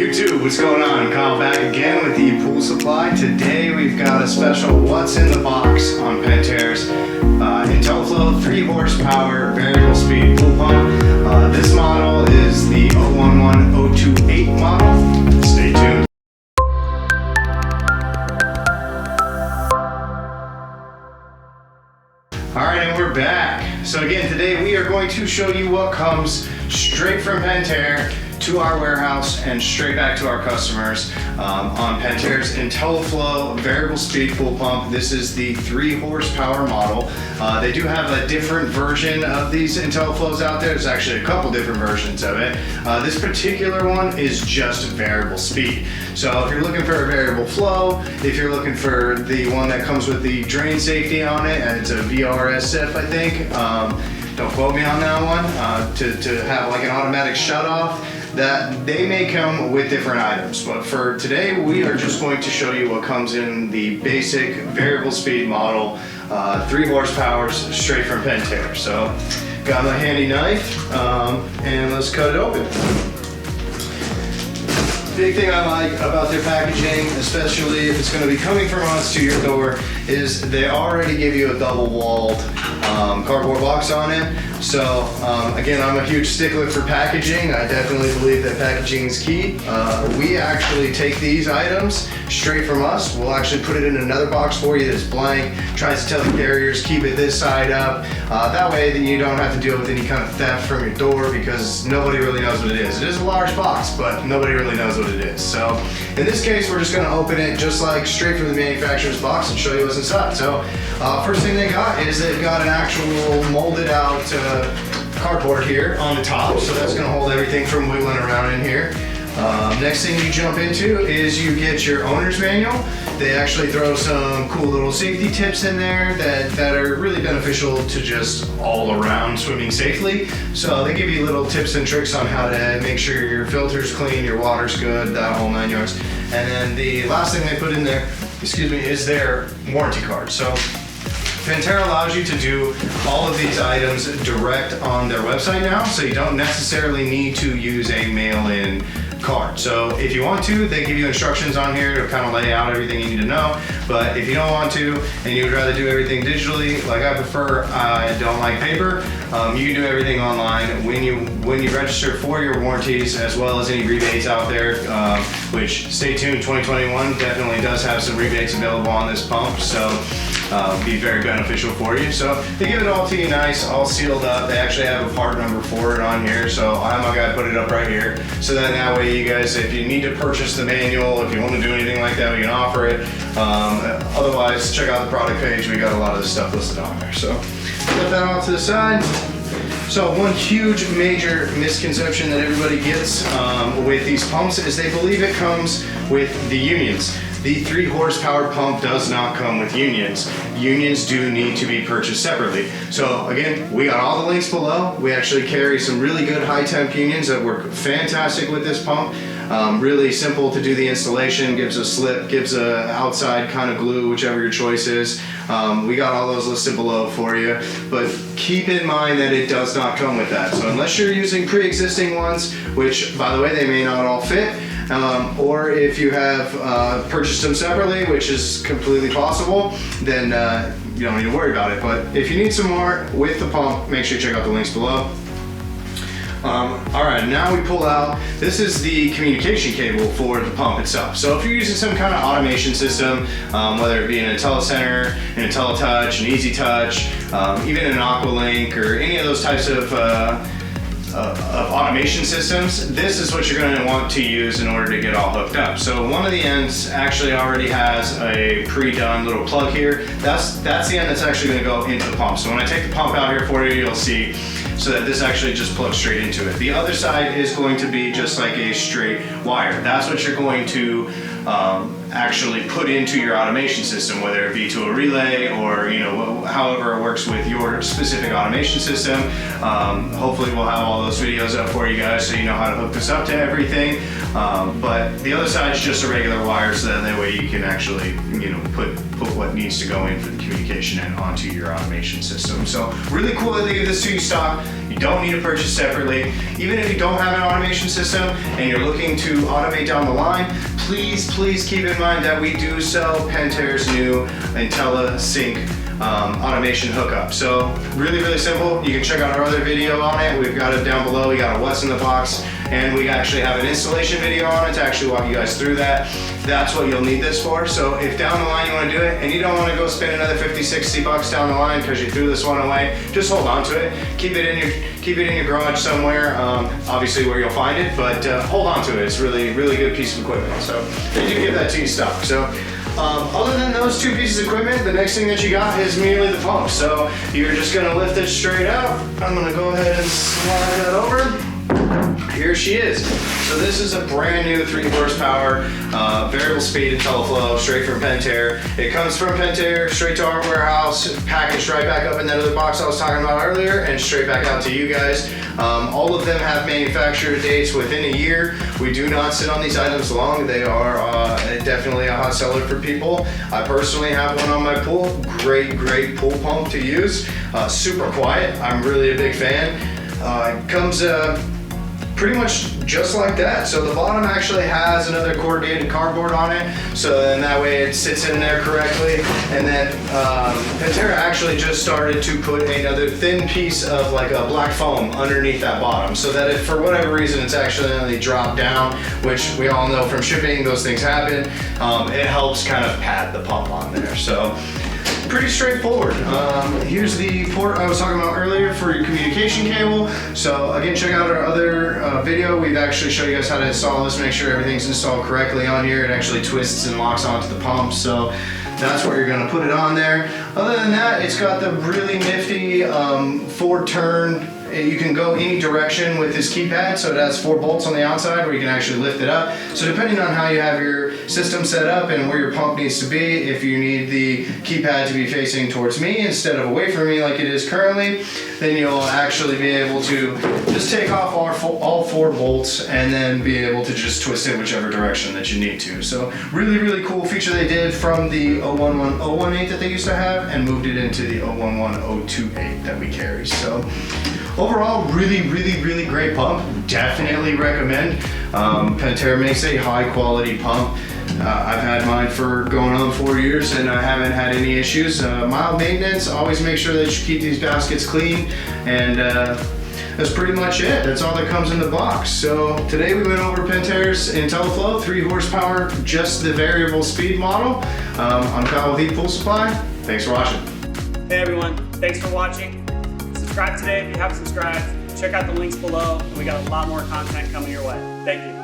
YouTube, what's going on? Kyle back again with ePoolSupply. Today we've got a special what's in the box on Pentair's Intelliflo 3 horsepower variable speed pool pump. This model is the 011028 model. Stay tuned. Alright, and we're back. So again, today we are going to show you what comes straight from Pentair to our warehouse and straight back to our customers on Pentair's Intelliflo variable speed pool pump. This is the 3 horsepower model. They do have a different version of these Intelliflos out there. There's actually a couple different versions of it. This particular one is just variable speed. So if you're looking for a variable flow, if you're looking for the one that comes with the drain safety on it, and it's a VRSF, I think. Don't quote me on that one. To have like an automatic shut off, that they may come with different items, but for today we are just going to show you what comes in the basic variable speed model, 3 horsepower straight from Pentair. So got my handy knife and let's cut it open. Big thing I like about their packaging, especially if it's going to be coming from us to your door, is they already give you a double-walled cardboard box on it. So again, I'm a huge stickler for packaging. I definitely believe that packaging is key. We actually take these items straight from us. We'll actually put it in another box for you that's blank. Tries to tell the carriers, keep it this side up. That way then you don't have to deal with any kind of theft from your door, because nobody really knows what it is. It is a large box, but nobody really knows what it is. So in this case, we're just going to open it just like straight from the manufacturer's box and show you what's inside. So first thing they got is they've got an actual molded out cardboard here on the top, so that's going to hold everything from wiggling around in here. Next thing you jump into is you get your owner's manual. They actually throw some cool little safety tips in there that are really beneficial to just all around swimming safely. So they give you little tips and tricks on how to make sure your filter's clean, your water's good, that whole 9 yards. And then the last thing they put in there, is their warranty card. So Pentair allows you to do all of these items direct on their website now, so you don't necessarily need to use a mail-in card. So if you want to, they give you instructions on here to kind of lay out everything you need to know. But if you don't want to, and you would rather do everything digitally, like I prefer, I don't like paper, you can do everything online. When you register for your warranties, as well as any rebates out there, which, stay tuned, 2021 definitely does have some rebates available on this pump, so be very beneficial for you. So they give it all to you nice, all sealed up. They actually have a part number for it on here, so I have my guy put it up right here, so then that way you guys, if you need to purchase the manual, if you want to do anything like that, we can offer it. Otherwise, check out the product page. We got a lot of this stuff listed on there. So put that off to the side. So one huge major misconception that everybody gets with these pumps is they believe it comes with the unions. The 3 horsepower pump does not come with unions. Unions do need to be purchased separately. So again, we got all the links below. We actually carry some really good high temp unions that work fantastic with this pump. Really simple to do the installation, gives a slip, gives a outside kind of glue, whichever your choice is. We got all those listed below for you, but keep in mind that it does not come with that. So unless you're using pre-existing ones, which by the way, they may not all fit, or if you have purchased them separately, which is completely possible, then you don't need to worry about it. But if you need some more with the pump, make sure you check out the links below. Alright, now we pull out, this is the communication cable for the pump itself. So if you're using some kind of automation system, whether it be an IntelliCenter, an IntelliTouch, an EasyTouch, even an Aqualink, or any of those types of automation systems, this is what you're going to want to use in order to get all hooked up. So one of the ends actually already has a pre-done little plug here. That's the end that's actually going to go into the pump. So when I take the pump out here for you, you'll see so that this actually just plugs straight into it. The other side is going to be just like a straight wire. That's what you're going to actually put into your automation system, whether it be to a relay or however it works with your specific automation system. Hopefully we'll have all those videos up for you guys so you know how to hook this up to everything. But the other side is just a regular wire, so that way you can actually put what needs to go in for the communication and onto your automation system. So really cool that they give this to you stock. You don't need to purchase separately. Even if you don't have an automation system and you're looking to automate down the line, please keep in mind that we do sell Pentair's new IntelliSync automation hookup. So really simple. You can check out our other video on it. We've got it down below. We got a what's in the box, and we actually have an installation video on it to actually walk you guys through that. That's what you'll need this for. So if down the line you want to do it and you don't want to go spend another 50-60 bucks down the line because you threw this one away, just hold on to it. Keep it in your garage somewhere, obviously where you'll find it, but hold on to it. It's really good piece of equipment. So they do give that to you stock. So other than those two pieces of equipment, the next thing that you got is merely the pump. So you're just gonna lift it straight up. I'm gonna go ahead and slide that over. Here she is. So this is a brand new 3 horsepower variable speed Intelliflo straight from Pentair. It comes from Pentair straight to our warehouse, packaged right back up in that other box I was talking about earlier, and straight back out to you guys. All of them have manufacturer dates within a year. We do not sit on these items long. They are definitely a hot seller for people. I personally have one on my pool. Great pool pump to use. Super quiet. I'm really a big fan. It comes pretty much just like that. So the bottom actually has another corrugated cardboard on it, so then that way it sits in there correctly. And then Pentair actually just started to put another thin piece of like a black foam underneath that bottom, so that if for whatever reason it's actually dropped down, which we all know from shipping those things happen, it helps kind of pad the pump on there. So pretty straightforward. Here's the port I was talking about earlier for your communication cable. So again, check out our other video. We've actually showed you guys how to install this, make sure everything's installed correctly on here. It actually twists and locks onto the pump. So that's where you're gonna put it on there. Other than that, it's got the really nifty 4-turn. You can go any direction with this keypad, so it has 4 bolts on the outside where you can actually lift it up. So depending on how you have your system set up and where your pump needs to be, if you need the keypad to be facing towards me instead of away from me like it is currently, then you'll actually be able to just take off all 4 bolts and then be able to just twist it whichever direction that you need to. So really cool feature they did from the 011-018 that they used to have and moved it into the 011-028 that we carry. So overall, really great pump. Definitely recommend. Pentair makes a high quality pump. I've had mine for going on 4 years and I haven't had any issues. Mild maintenance, always make sure that you keep these baskets clean, and that's pretty much it. That's all that comes in the box. So today we went over Pentair's Intelliflo 3 horsepower, just the variable speed model. I'm Kyle with ePoolSupply. Thanks for watching. Hey everyone, thanks for watching. Subscribe today if you haven't subscribed. Check out the links below. We got a lot more content coming your way. Thank you.